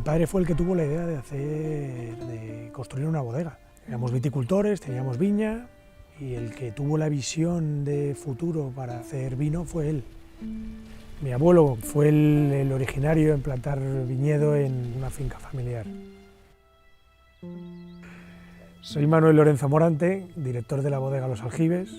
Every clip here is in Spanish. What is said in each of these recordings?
padre fue el que tuvo la idea de construir una bodega. Éramos viticultores, teníamos viña y el que tuvo la visión de futuro para hacer vino fue él. Mi abuelo fue el originario en plantar viñedo en una finca familiar. Soy Manuel Lorenzo Morante, director de la bodega Los Aljibes.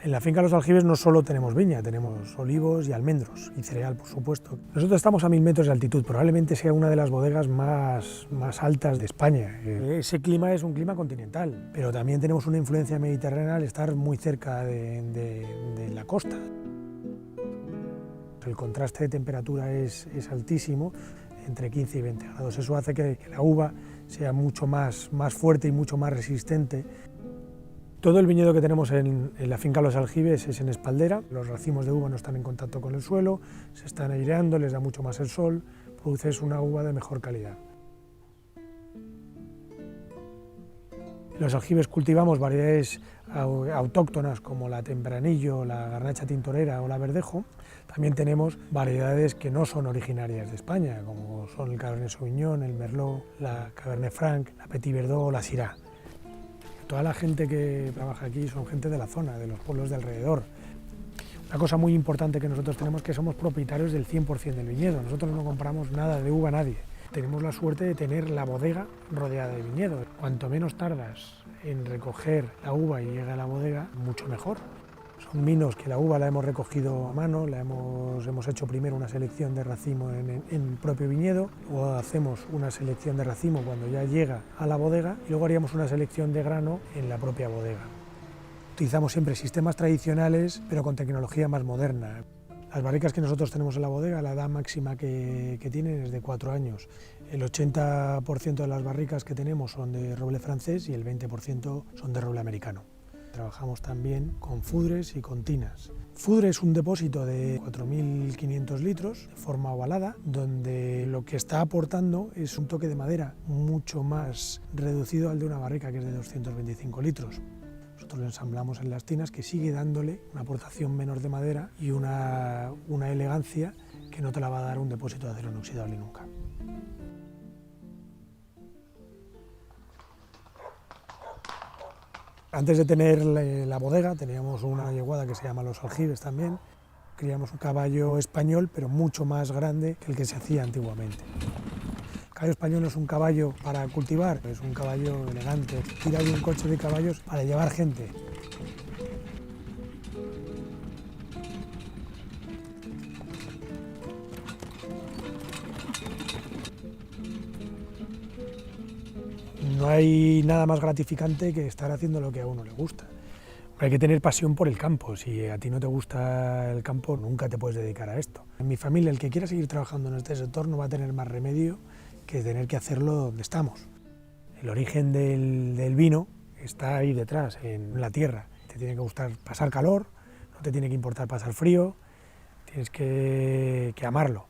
En la finca Los Aljibes no solo tenemos viña, tenemos olivos y almendros y cereal, por supuesto. Nosotros estamos a 1000 metros de altitud, probablemente sea una de las bodegas más altas de España. Ese clima es un clima continental, pero también tenemos una influencia mediterránea al estar muy cerca de la costa. El contraste de temperatura es altísimo, entre 15 y 20 grados. Eso hace que la uva sea mucho más fuerte y mucho más resistente. Todo el viñedo que tenemos en la finca Los Aljibes es en espaldera. Los racimos de uva no están en contacto con el suelo, se están aireando, les da mucho más el sol, produces una uva de mejor calidad. En Los Aljibes cultivamos variedades autóctonas como la Tempranillo, la Garnacha Tintorera o la Verdejo. También tenemos variedades que no son originarias de España, como son el Cabernet Sauvignon, el Merlot, la Cabernet Franc, la Petit Verdot o la Syrah. Toda la gente que trabaja aquí son gente de la zona, de los pueblos de alrededor. Una cosa muy importante que nosotros tenemos es que somos propietarios del 100% del viñedo. Nosotros no compramos nada de uva a nadie. Tenemos la suerte de tener la bodega rodeada de viñedo. Cuanto menos tardas en recoger la uva y llega a la bodega, mucho mejor. Son vinos que la uva la hemos recogido a mano, hemos hecho primero una selección de racimo en el propio viñedo, luego hacemos una selección de racimo cuando ya llega a la bodega y luego haríamos una selección de grano en la propia bodega. Utilizamos siempre sistemas tradicionales pero con tecnología más moderna. Las barricas que nosotros tenemos en la bodega, la edad máxima que tienen es de 4 años. El 80% de las barricas que tenemos son de roble francés y el 20% son de roble americano. Trabajamos también con fudres y con tinas. Fudre es un depósito de 4.500 litros de forma ovalada, donde lo que está aportando es un toque de madera mucho más reducido al de una barrica que es de 225 litros. Nosotros lo ensamblamos en las tinas, que sigue dándole una aportación menor de madera y una elegancia que no te la va a dar un depósito de acero inoxidable nunca. Antes de tener la bodega teníamos una yeguada que se llama Los Aljibes también. Criamos un caballo español, pero mucho más grande que el que se hacía antiguamente. El caballo español no es un caballo para cultivar, es un caballo elegante. Tira de un coche de caballos para llevar gente. No hay nada más gratificante que estar haciendo lo que a uno le gusta. Hay que tener pasión por el campo. Si a ti no te gusta el campo, nunca te puedes dedicar a esto. En mi familia, el que quiera seguir trabajando en este sector no va a tener más remedio que tener que hacerlo donde estamos. El origen del vino está ahí detrás, en la tierra. Te tiene que gustar pasar calor, no te tiene que importar pasar frío, tienes que amarlo.